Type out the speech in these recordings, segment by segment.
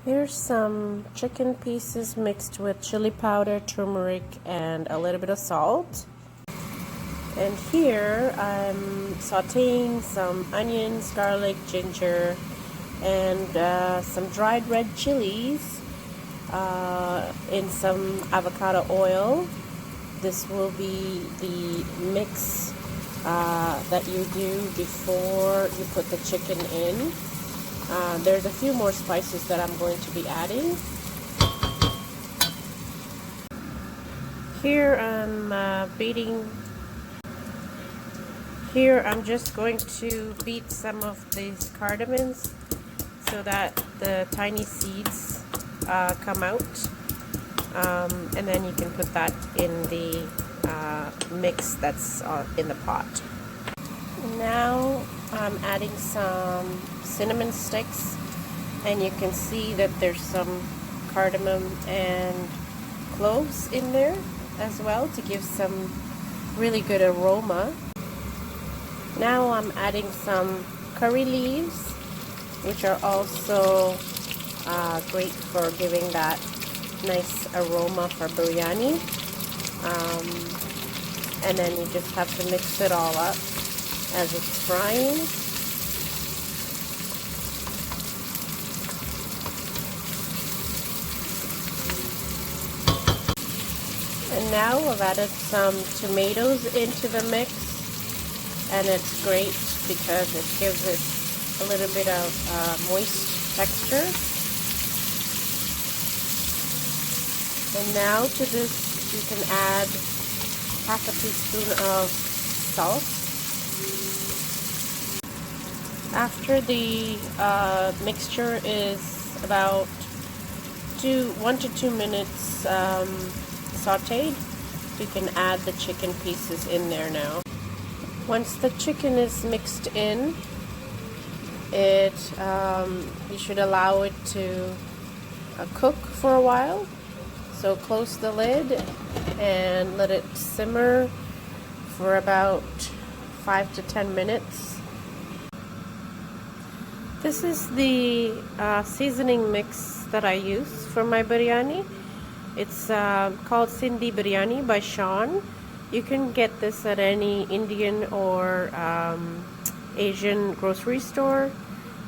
Here's some chicken pieces mixed with chili powder, turmeric, and a little bit of salt. And here I'm sauteing some onions, garlic, ginger, and some dried red chilies in some avocado oil. This will be the mix that you do before you put the chicken in. There's a few more spices that I'm going to be adding. Here I'm just going to beat some of these cardamoms so that the tiny seeds come out, and then you can put that in the mix that's in the pot. Now I'm adding some cinnamon sticks, and you can see that there's some cardamom and cloves in there as well to give some really good aroma. Now I'm adding some curry leaves, which are also great for giving that nice aroma for biryani. And then you just have to mix it all up as it's frying. And now I've added some tomatoes into the mix, and it's great because it gives it a little bit of moist texture. And now to this you can add half a teaspoon of salt. After the mixture is about 1 to 2 minutes sauteed, you can add the chicken pieces in there now. Once the chicken is mixed in, you should allow it to cook for a while. So close the lid and let it simmer for about 5 to 10 minutes. This is the seasoning mix that I use for my biryani. It's called Sindhi Biryani by Sean. You can get this at any Indian or Asian grocery store.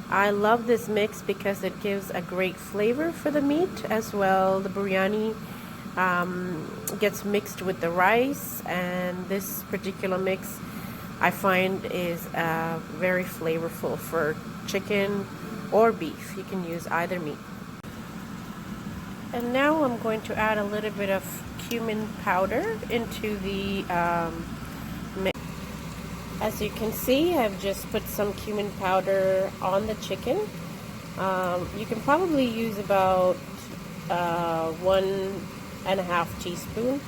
I love this mix because it gives a great flavor for the meat as well. The biryani gets mixed with the rice, and this particular mix I find is very flavorful for chicken or beef. You can use either meat. And now I'm going to add a little bit of cumin powder into the mix. As you can see, I've just put some cumin powder on the chicken. You can probably use about 1.5 teaspoon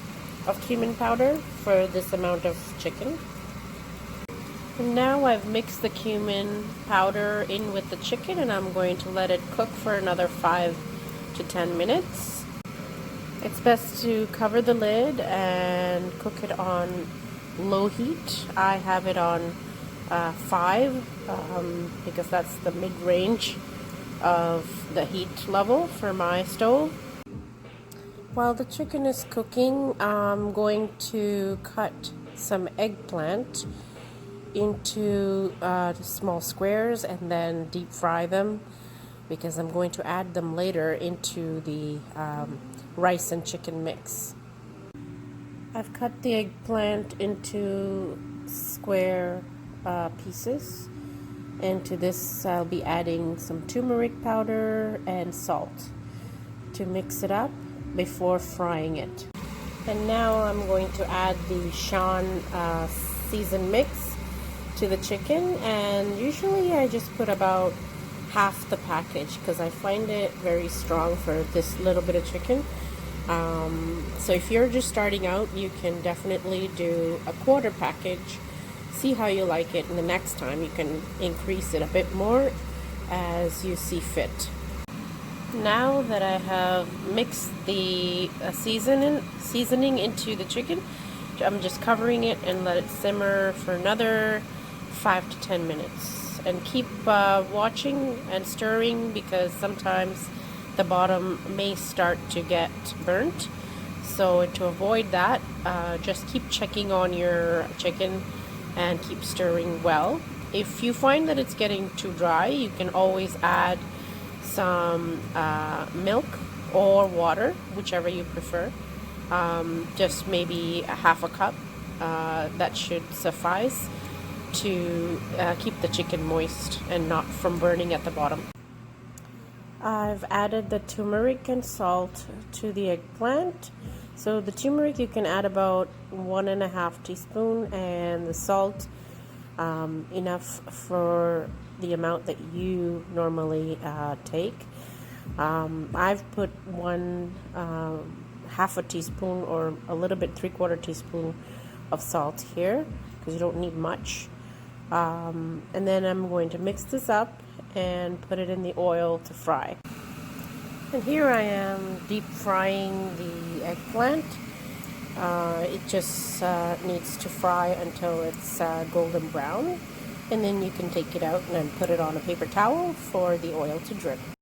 of cumin powder for this amount of chicken. And now I've mixed the cumin powder in with the chicken, and I'm going to let it cook for another 5 to 10 minutes. It's best to cover the lid and cook it on low heat. I have it on 5 because that's the mid-range of the heat level for my stove. While the chicken is cooking, I'm going to cut some eggplant into small squares and then deep fry them, because I'm going to add them later into the rice and chicken mix. I've cut the eggplant into square pieces, and to this I'll be adding some turmeric powder and salt to mix it up before frying it. And now I'm going to add the Sean seasoned mix to the chicken, and usually I just put about half the package because I find it very strong for this little bit of chicken. So if you're just starting out, you can definitely do a quarter package, see how you like it, and the next time you can increase it a bit more as you see fit. Now that I have mixed the seasoning into the chicken, I'm just covering it and let it simmer for another 5 to 10 minutes. And keep watching and stirring, because sometimes the bottom may start to get burnt. So to avoid that, just keep checking on your chicken and keep stirring well. If you find that it's getting too dry, you can always add some milk or water, whichever you prefer. Just maybe a half a cup. That should suffice to keep the chicken moist and not from burning at the bottom. I've added the turmeric and salt to the eggplant. So the turmeric you can add about 1.5 teaspoons, and the salt enough for the amount that you normally take. I've put half a teaspoon or a little bit, 3/4 teaspoon of salt here because you don't need much. And then I'm going to mix this up and put it in the oil to fry. And here I am deep frying the eggplant. It just needs to fry until it's golden brown, and then you can take it out and then put it on a paper towel for the oil to drip.